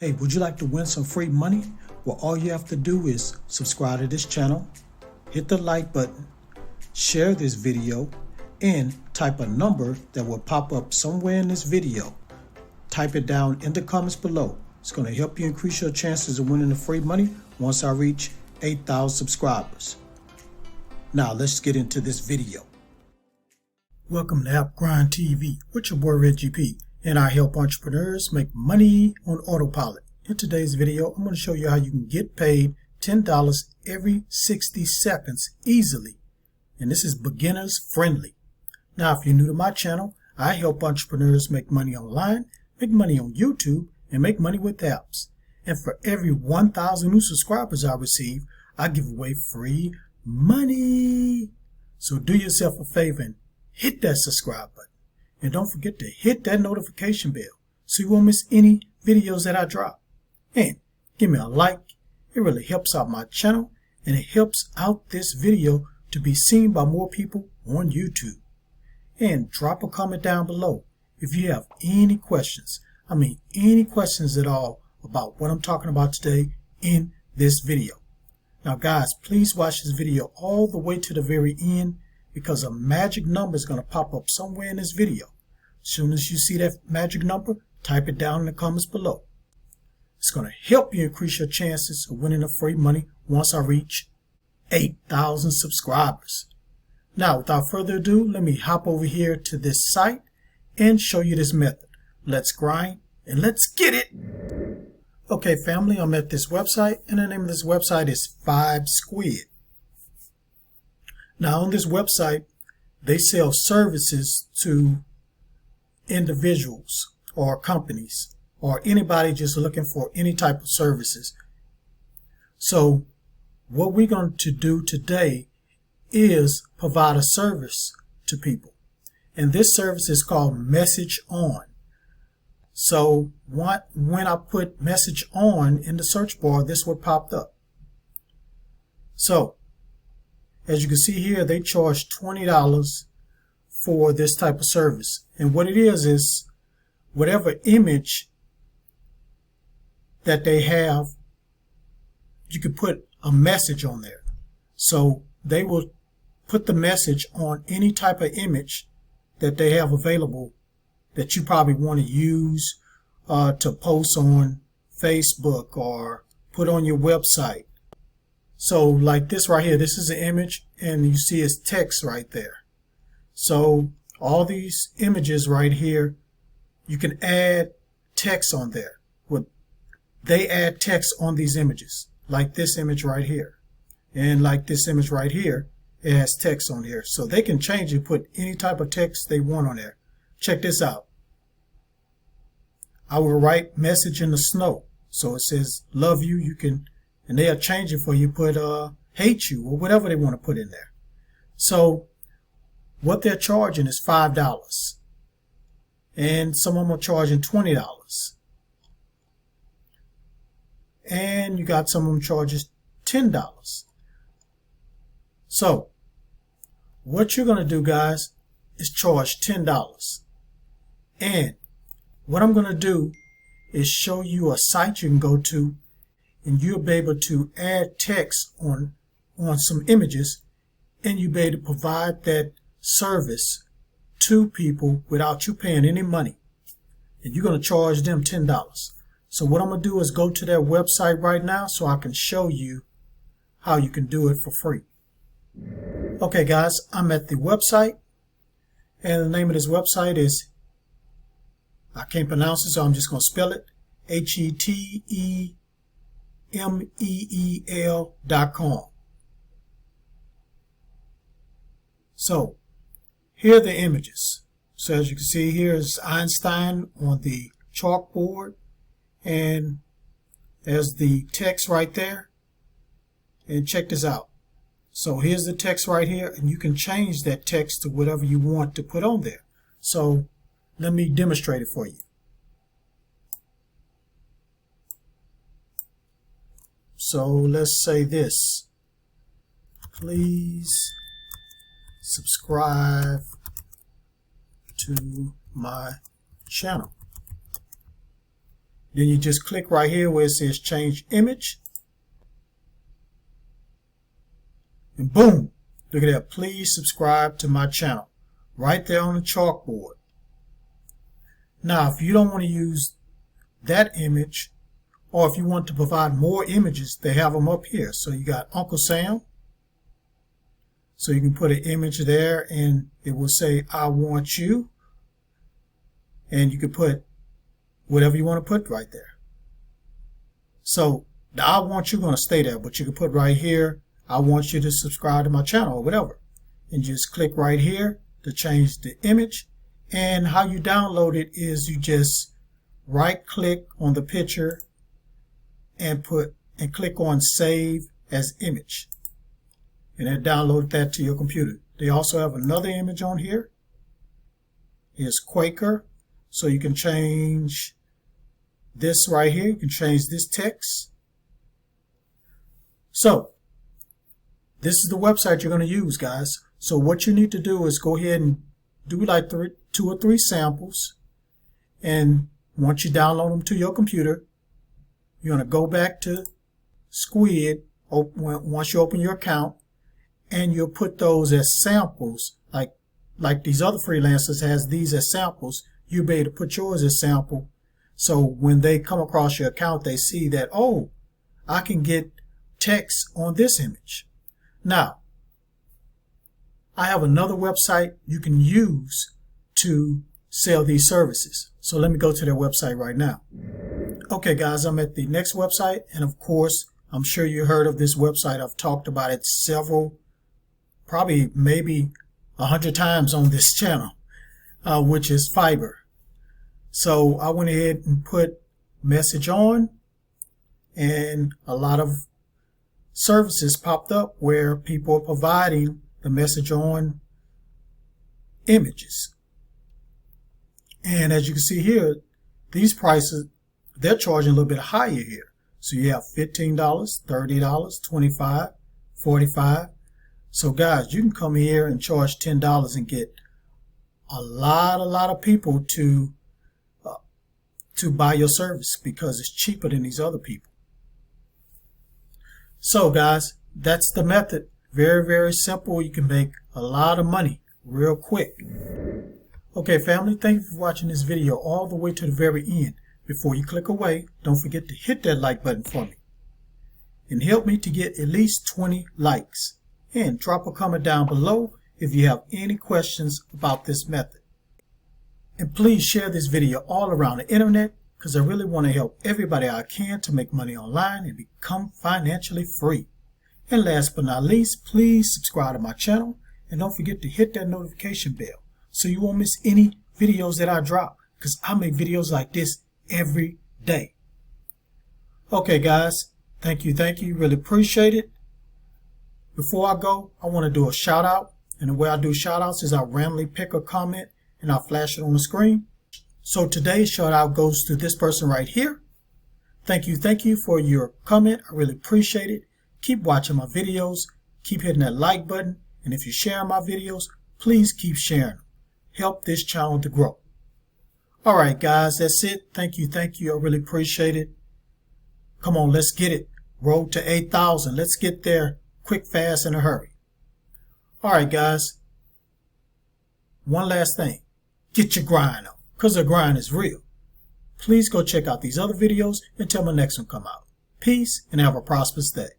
Hey, would you like to win some free money? Well, all you have to do is subscribe to this channel, hit the like button, share this video, and type a number that will pop up somewhere in this video. Type it down in the comments below. It's going to help you increase your chances of winning the free money once I reach 8,000 subscribers. Now, let's get into this video. Welcome to AppGrind TV with your boy Reggie P, and I help entrepreneurs make money on autopilot. In today's video, I'm going to show you how you can get paid $10 every 60 seconds easily. And this is beginners friendly. Now, if you're new to my channel, I help entrepreneurs make money online, make money on YouTube, and make money with apps. And for every 1,000 new subscribers I receive, I give away free money. So do yourself a favor and hit that subscribe button. And don't forget to hit that notification bell so you won't miss any videos that I drop. And give me a like. It really helps out my channel and it helps out this video to be seen by more people on YouTube. And drop a comment down below if you have any questions. Any questions at all about what I'm talking about today in this video. Now guys, please watch this video all the way to the very end, because a magic number is going to pop up somewhere in this video. As soon as you see that magic number, type it down in the comments below. It's going to help you increase your chances of winning the free money once I reach 8,000 subscribers. Now, without further ado, let me hop over here to this site and show you this method. Let's grind and let's get it. Okay, family, I'm at this website, and the name of this website is 5 Squid. Now, on this website, they sell services to individuals or companies or anybody just looking for any type of services. So what we're going to do today is provide a service to people. And this service is called Message On. So when I put Message On in the search bar, this what popped up. So as you can see here, they charge $20 for this type of service. And what it is whatever image that they have, you could put a message on there. So they will put the message on any type of image that they have available that you probably want to use to post on Facebook or put on your website. So like this right here, this is an image, and you see it's text right there. So all these images right here, you can add text on there. They add text on these images, like this image right here. And like this image right here, it has text on here. So they can change it, put any type of text they want on there. Check this out. I will write message in the snow. So it says, love you. You can, and they'll change it for you, put hate you or whatever they want to put in there. So what they're charging is $5. And some of them are charging $20. And you got some of them charges $10. So what you're going to do, guys, is charge $10. And what I'm going to do is show you a site you can go to, and you'll be able to add text on some images, and you'll be able to provide that service to people without you paying any money. And you're going to charge them $10. So what I'm going to do is go to their website right now so I can show you how you can do it for free. Okay guys, I'm at the website, and the name of this website is, I can't pronounce it, so I'm just going to spell it, HETEMEEL.com. So here are the images. So as you can see, here is Einstein on the chalkboard, and there's the text right there. And check this out. So here's the text right here, and you can change that text to whatever you want to put on there. So let me demonstrate it for you. So let's say this: please subscribe to my channel. Then you just click right here where it says change image. And boom, look at that. Please subscribe to my channel. Right there on the chalkboard. Now, if you don't want to use that image, or if you want to provide more images, they have them up here. So you got Uncle Sam. So you can put an image there and it will say, I want you. And you can put whatever you want to put right there. So the I want you going to stay there, but you can put right here, I want you to subscribe to my channel or whatever. And just click right here to change the image. And how you download it is you just right click on the picture and click on save as image. And then download that to your computer. They also have another image on here. Here's Quaker. So you can change this right here. You can change this text. So this is the website you're going to use, guys. So what you need to do is go ahead and do like 2 or 3 samples. And once you download them to your computer, you're going to go back to Squid once you open your account, and you'll put those as samples. Like these other freelancers has these as samples. You'll be able to put yours as sample. So when they come across your account, they see that, oh, I can get text on this image. Now, I have another website you can use to sell these services. So let me go to their website right now. Okay, guys, I'm at the next website. And of course, I'm sure you heard of this website. I've talked about it probably maybe 100 times on this channel, which is Fiverr. So I went ahead and put message on, and a lot of services popped up where people are providing the message on images. And as you can see here, these prices, they're charging a little bit higher here. So you have $15, $30, $25, $45. So guys, you can come here and charge $10 and get a lot of people to buy your service because it's cheaper than these other people. So guys, that's the method. Very, very simple. You can make a lot of money real quick. Okay, family, thank you for watching this video all the way to the very end. Before you click away, don't forget to hit that like button for me. And help me to get at least 20 likes. And drop a comment down below if you have any questions about this method. And please share this video all around the internet because I really want to help everybody I can to make money online and become financially free. And last but not least, please subscribe to my channel and don't forget to hit that notification bell so you won't miss any videos that I drop because I make videos like this every day. Okay, guys, thank you, really appreciate it. Before I go, I want to do a shout out, and the way I do shout outs is I randomly pick a comment and I'll flash it on the screen. So today's shout out goes to this person right here. Thank you for your comment. I really appreciate it. Keep watching my videos, keep hitting that like button, and if you're sharing my videos, please keep sharing them. Help this channel to grow. Alright guys, that's it. Thank you, I really appreciate it. Come on, let's get it. Road to 8,000. Let's get there quick, fast, in a hurry. Alright guys, one last thing. Get your grind on, because the grind is real. Please go check out these other videos until my next one come out. Peace and have a prosperous day.